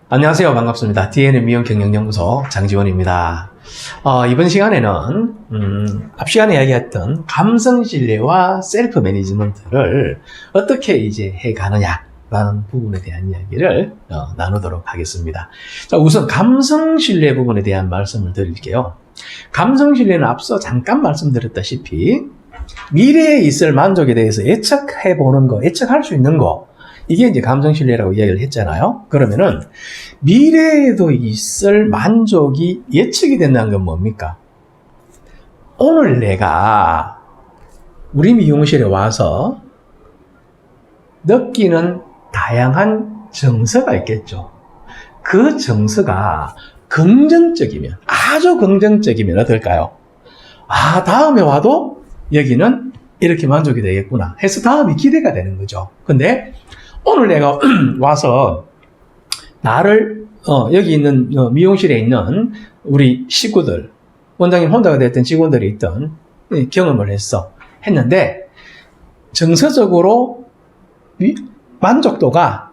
안녕하세요. 반갑습니다. DNM 미용경영연구소 장지원입니다. 이번 시간에는 앞 시간에 이야기했던 감성신뢰와 셀프 매니지먼트를 어떻게 이제 해가느냐라는 부분에 대한 이야기를 나누도록 하겠습니다. 자, 우선 감성신뢰 부분에 대한 말씀을 드릴게요. 감성신뢰는 앞서 잠깐 말씀드렸다시피 미래에 있을 만족에 대해서 예측해보는 거, 예측할 수 있는 거, 이게 이제 감성신뢰라고 이야기를 했잖아요. 그러면은 미래에도 있을 만족이 예측이 된다는 건 뭡니까? 오늘 내가 우리 미용실에 와서 느끼는 다양한 정서가 있겠죠. 그 정서가 긍정적이면, 아주 긍정적이면 어떨까요? 다음에 와도 여기는 이렇게 만족이 되겠구나 해서 다음이 기대가 되는 거죠. 근데 오늘 내가 와서 나를 여기 있는 미용실에 있는 우리 식구들, 원장님 혼자가 됐던 직원들이 있던 경험을 했는데 정서적으로 만족도가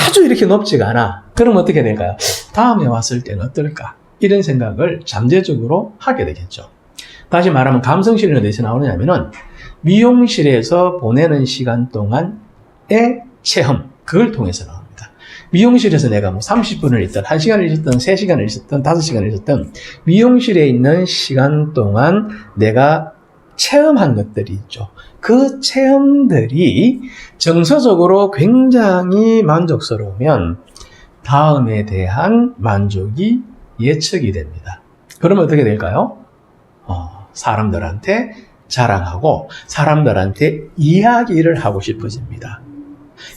아주 이렇게 높지가 않아. 그럼 어떻게 될까요? 다음에 왔을 때는 어떨까? 이런 생각을 잠재적으로 하게 되겠죠. 다시 말하면 감성신뢰는 어디서 나오느냐면은 미용실에서 보내는 시간 동안의 체험, 그걸 통해서 나옵니다. 미용실에서 내가 뭐 30분을 있든 1시간을 있든 3시간을 있든 5시간을 있든 미용실에 있는 시간 동안 내가 체험한 것들이 있죠. 그 체험들이 정서적으로 굉장히 만족스러우면 다음에 대한 만족이 예측이 됩니다. 그러면 어떻게 될까요? 사람들한테 자랑하고 사람들한테 이야기를 하고 싶어집니다.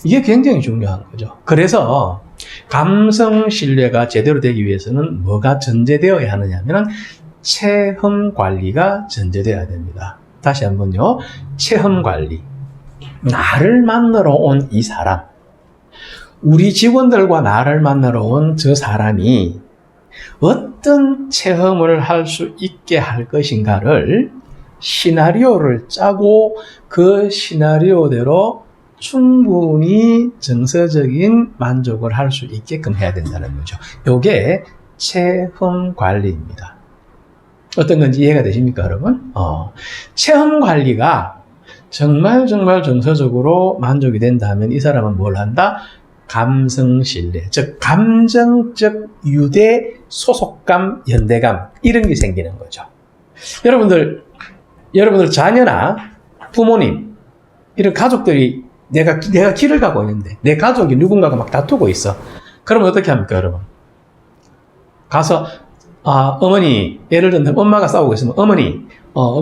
이게 굉장히 중요한 거죠. 그래서 감성 신뢰가 제대로 되기 위해서는 뭐가 전제되어야 하느냐면 체험 관리가 전제되어야 됩니다. 다시 한번요. 체험 관리. 나를 만나러 온 이 사람, 우리 직원들과 나를 만나러 온 저 사람이 어떤 체험을 할 수 있게 할 것인가를 시나리오를 짜고 그 시나리오대로 충분히 정서적인 만족을 할 수 있게끔 해야 된다는 거죠. 이게 체험 관리입니다. 어떤 건지 이해가 되십니까, 여러분? 체험 관리가 정말 정서적으로 만족이 된다면 이 사람은 뭘 한다? 감성신뢰, 즉 감정적 유대, 소속감, 연대감, 이런 게 생기는 거죠. 여러분들 자녀나 부모님, 이런 가족들이 내가 길을 가고 있는데 내 가족이 누군가가 막 다투고 있어. 그러면 어떻게 합니까, 여러분? 가서 어머니, 예를 들면 엄마가 싸우고 있으면 어머니,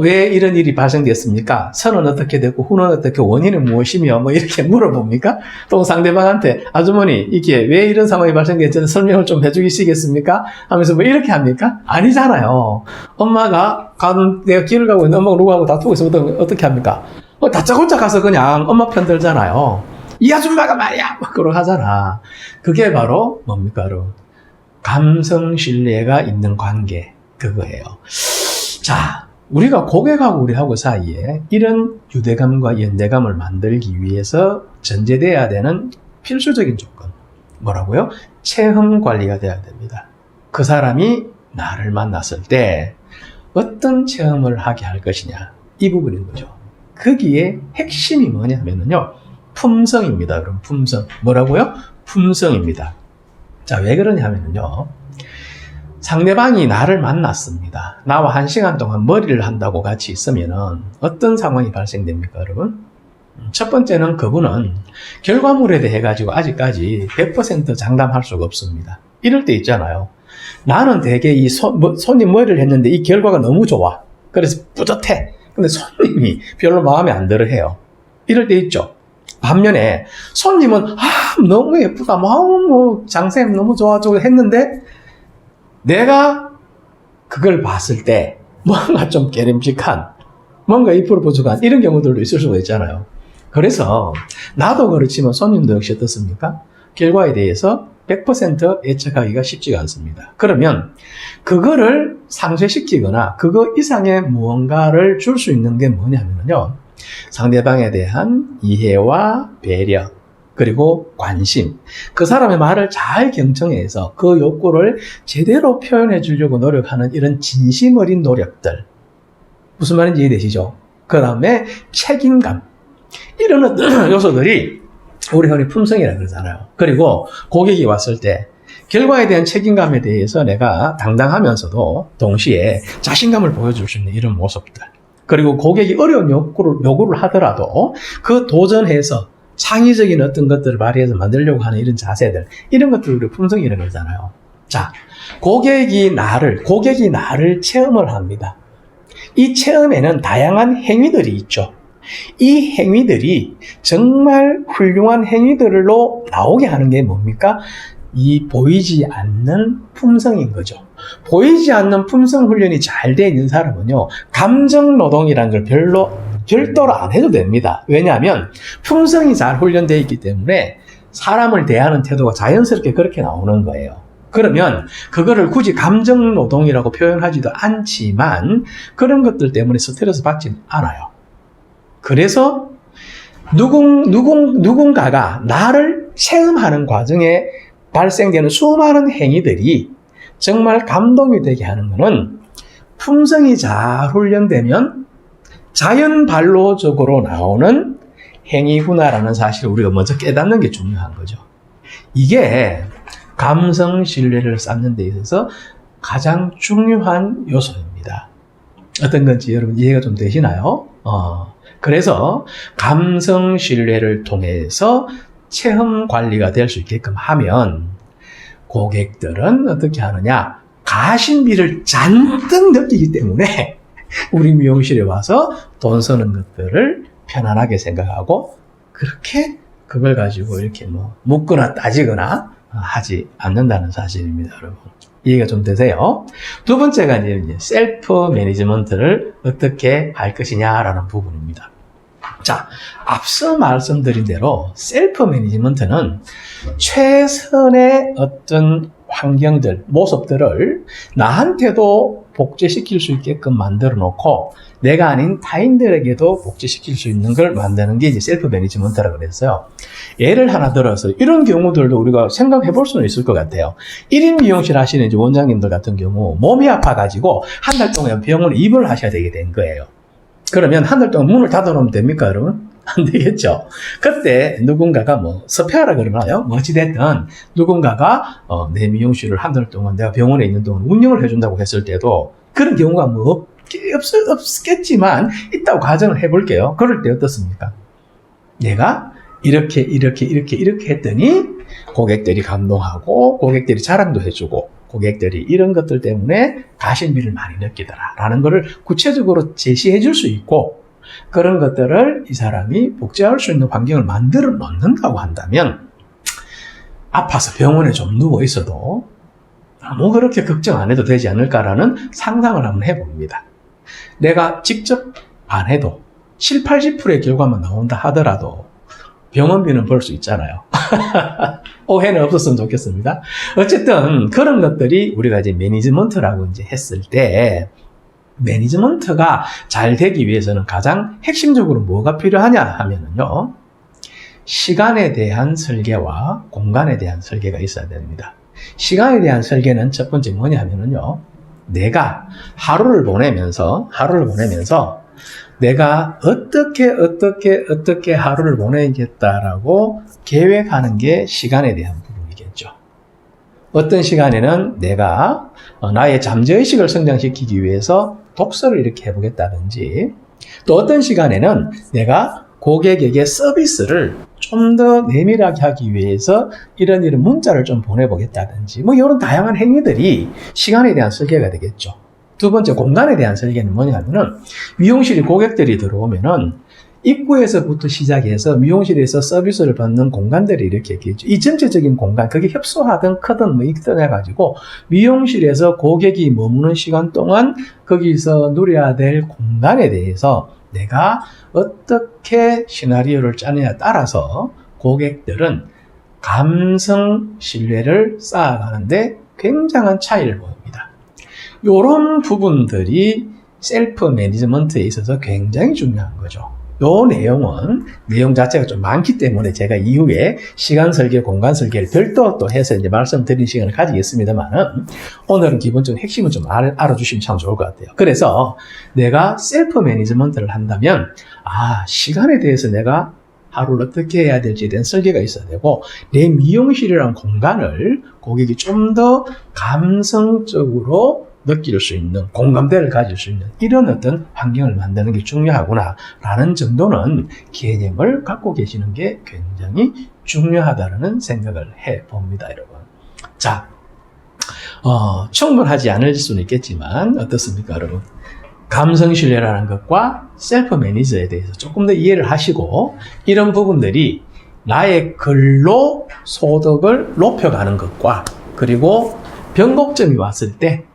왜 이런 일이 발생됐습니까? 선은 어떻게 됐고 후는 어떻게, 원인은 무엇이며 뭐 이렇게 물어봅니까? 또 상대방한테 아주머니, 이게 왜 이런 상황이 발생됐는지 설명을 좀 해주시겠습니까? 하면서 뭐 이렇게 합니까? 아니잖아요. 엄마가 내가 길을 가고 있는데 엄마가 누구하고 다투고 있으면 어떻게 합니까? 다짜고짜 가서 그냥 엄마 편 들잖아요. 이 아줌마가 말이야! 막 그러고 하잖아. 그게 바로 뭡니까, 여러분? 감성신뢰가 있는 관계, 그거예요. 자, 우리가 고객하고 우리하고 사이에 이런 유대감과 연대감을 만들기 위해서 전제돼야 되는 필수적인 조건, 뭐라고요? 체험 관리가 돼야 됩니다. 그 사람이 나를 만났을 때 어떤 체험을 하게 할 것이냐, 이 부분인 거죠. 거기에 핵심이 뭐냐면요, 품성입니다. 그럼 품성. 뭐라고요? 품성입니다. 자, 왜 그러냐면요, 상대방이 나를 만났습니다. 나와 1시간 동안 머리를 한다고 같이 있으면은 어떤 상황이 발생됩니까, 여러분? 첫 번째는 그분은 결과물에 대해 가지고 아직까지 100% 장담할 수가 없습니다. 이럴 때 있잖아요. 나는 되게 이 손님 머리를 했는데 이 결과가 너무 좋아. 그래서 뿌듯해. 근데 손님이 별로 마음에 안 들어 해요. 이럴 때 있죠. 반면에 손님은 너무 예쁘다, 장쌤 너무 좋아 했는데 내가 그걸 봤을 때 뭔가 좀 깨름직한, 뭔가 2% 부족한 이런 경우들도 있을 수가 있잖아요. 그래서 나도 그렇지만 손님도 역시 어떻습니까? 결과에 대해서 100% 예측하기가 쉽지가 않습니다. 그러면 그거를 상쇄시키거나 그거 이상의 무언가를 줄 수 있는 게 뭐냐면요, 상대방에 대한 이해와 배려, 그리고 관심. 그 사람의 말을 잘 경청해서 그 욕구를 제대로 표현해 주려고 노력하는 이런 진심 어린 노력들. 무슨 말인지 이해되시죠? 그 다음에 책임감. 이런 요소들이 우리 흔히 품성이라고 그러잖아요. 그리고 고객이 왔을 때 결과에 대한 책임감에 대해서 내가 당당하면서도 동시에 자신감을 보여줄 수 있는 이런 모습들. 그리고 고객이 어려운 요구를 하더라도 그 도전해서 창의적인 어떤 것들을 발휘해서 만들려고 하는 이런 자세들, 이런 것들을 우리 품성이라고 그러잖아요. 자, 고객이 나를 체험을 합니다. 이 체험에는 다양한 행위들이 있죠. 이 행위들이 정말 훌륭한 행위들로 나오게 하는 게 뭡니까? 이 보이지 않는 품성인 거죠. 보이지 않는 품성 훈련이 잘 돼 있는 사람은요, 감정 노동이라는 걸 별도로 안 해도 됩니다. 왜냐하면 품성이 잘 훈련되어 있기 때문에 사람을 대하는 태도가 자연스럽게 그렇게 나오는 거예요. 그러면 그거를 굳이 감정 노동이라고 표현하지도 않지만 그런 것들 때문에 스트레스 받지 않아요. 그래서 누군가가 나를 체험하는 과정에 발생되는 수많은 행위들이 정말 감동이 되게 하는 것은 품성이 잘 훈련되면 자연발로적으로 나오는 행위구나라는 사실을 우리가 먼저 깨닫는 게 중요한 거죠. 이게 감성 신뢰를 쌓는 데 있어서 가장 중요한 요소입니다. 어떤 건지 여러분 이해가 좀 되시나요? 그래서 감성 신뢰를 통해서 체험 관리가 될 수 있게끔 하면 고객들은 어떻게 하느냐? 가심비를 잔뜩 느끼기 때문에 우리 미용실에 와서 돈 쓰는 것들을 편안하게 생각하고 그렇게 그걸 가지고 이렇게 묻거나 따지거나 하지 않는다는 사실입니다, 여러분. 이해가 좀 되세요? 두 번째가 이제 셀프 매니지먼트를 어떻게 할 것이냐라는 부분입니다. 자, 앞서 말씀드린 대로 셀프 매니지먼트는 최선의 어떤 환경들, 모습들을 나한테도 복제시킬 수 있게끔 만들어 놓고 내가 아닌 타인들에게도 복제시킬 수 있는 걸 만드는 게 이제 셀프 매니지먼트라고 그랬어요. 예를 하나 들어서 이런 경우들도 우리가 생각해 볼 수는 있을 것 같아요. 1인 미용실 하시는 이제 원장님들 같은 경우 몸이 아파가지고 한 달 동안 병원에 입원을 하셔야 되게 된 거예요. 그러면 한 달 동안 문을 닫아놓으면 됩니까, 여러분? 안 되겠죠. 그때 누군가가 섭외하라 그러나요? 어찌됐든 누군가가 내 미용실을 한 달 동안 내가 병원에 있는 동안 운영을 해준다고 했을 때도 그런 경우가 없겠지만 있다고 가정을 해볼게요. 그럴 때 어떻습니까? 내가 이렇게 했더니 고객들이 감동하고 고객들이 자랑도 해주고 고객들이 이런 것들 때문에 가심비를 많이 느끼더라 라는 것을 구체적으로 제시해 줄 수 있고 그런 것들을 이 사람이 복제할 수 있는 환경을 만들어 놓는다고 한다면 아파서 병원에 좀 누워 있어도 너무 그렇게 걱정 안 해도 되지 않을까라는 상상을 한번 해봅니다. 내가 직접 안 해도 7, 80%의 결과만 나온다 하더라도 병원비는 벌 수 있잖아요. 오해는 없었으면 좋겠습니다. 어쨌든 그런 것들이 우리가 이제 매니지먼트라고 이제 했을 때 매니지먼트가 잘 되기 위해서는 가장 핵심적으로 뭐가 필요하냐 하면은요. 시간에 대한 설계와 공간에 대한 설계가 있어야 됩니다. 시간에 대한 설계는 첫 번째 뭐냐면은요. 내가 하루를 보내면서 내가 어떻게 하루를 보내겠다라고 계획하는 게 시간에 대한 부분이겠죠. 어떤 시간에는 내가 나의 잠재의식을 성장시키기 위해서 독서를 이렇게 해보겠다든지 또 어떤 시간에는 내가 고객에게 서비스를 좀 더 내밀하게 하기 위해서 이런 문자를 좀 보내보겠다든지 이런 다양한 행위들이 시간에 대한 설계가 되겠죠. 두 번째 공간에 대한 설계는 뭐냐면은 미용실에 고객들이 들어오면은 입구에서부터 시작해서 미용실에서 서비스를 받는 공간들이 이렇게 있겠죠. 이 전체적인 공간, 그게 협소하든 크든 있든 해가지고 미용실에서 고객이 머무는 시간 동안 거기서 누려야 될 공간에 대해서 내가 어떻게 시나리오를 짜느냐에 따라서 고객들은 감성 신뢰를 쌓아가는데 굉장한 차이를 보입니다. 이런 부분들이 셀프 매니지먼트에 있어서 굉장히 중요한 거죠. 요 내용은 내용 자체가 좀 많기 때문에 제가 이후에 시간 설계, 공간 설계를 별도 또 해서 이제 말씀드리는 시간을 가지겠습니다만은 오늘은 기본적인 핵심을 좀 알아주시면 참 좋을 것 같아요. 그래서 내가 셀프 매니지먼트를 한다면 시간에 대해서 내가 하루를 어떻게 해야 될지에 대한 설계가 있어야 되고 내 미용실이라는 공간을 고객이 좀 더 감성적으로 느낄 수 있는 공감대를 가질 수 있는 이런 어떤 환경을 만드는 게 중요하구나 라는 정도는 개념을 갖고 계시는 게 굉장히 중요하다는 생각을 해봅니다, 여러분. 자, 충분하지 않을 수는 있겠지만 어떻습니까, 여러분? 감성신뢰라는 것과 셀프 매니저에 대해서 조금 더 이해를 하시고 이런 부분들이 나의 근로 소득을 높여가는 것과 그리고 변곡점이 왔을 때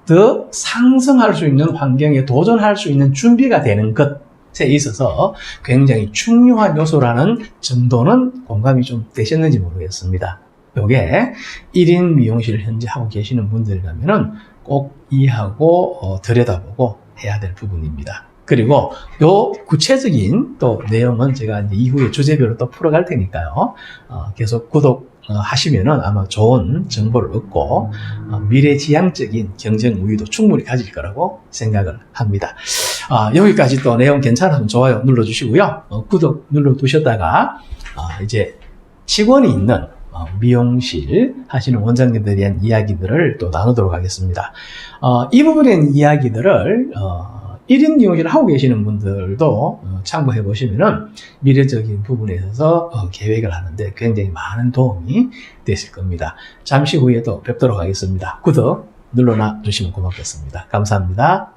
더 상승할 수 있는 환경에 도전할 수 있는 준비가 되는 것에 있어서 굉장히 중요한 요소라는 정도는 공감이 좀 되셨는지 모르겠습니다. 요게 1인 미용실을 현재 하고 계시는 분들이라면은 꼭 이해하고 들여다보고 해야 될 부분입니다. 그리고 요 구체적인 또 내용은 제가 이제 이후에 주제별로 또 풀어갈 테니까요. 계속 구독하시면은 아마 좋은 정보를 얻고 미래지향적인 경쟁 우위도 충분히 가질 거라고 생각을 합니다. 여기까지 또 내용 괜찮으면 좋아요 눌러주시고요. 구독 눌러두셨다가 이제 직원이 있는 미용실 하시는 원장님들에 대한 이야기들을 또 나누도록 하겠습니다. 이 부분에 대한 이야기들을 1인 미용실을 하고 계시는 분들도 참고해 보시면은 미래적인 부분에 있어서 계획을 하는데 굉장히 많은 도움이 되실 겁니다. 잠시 후에 또 뵙도록 하겠습니다. 구독 눌러놔 주시면 고맙겠습니다. 감사합니다.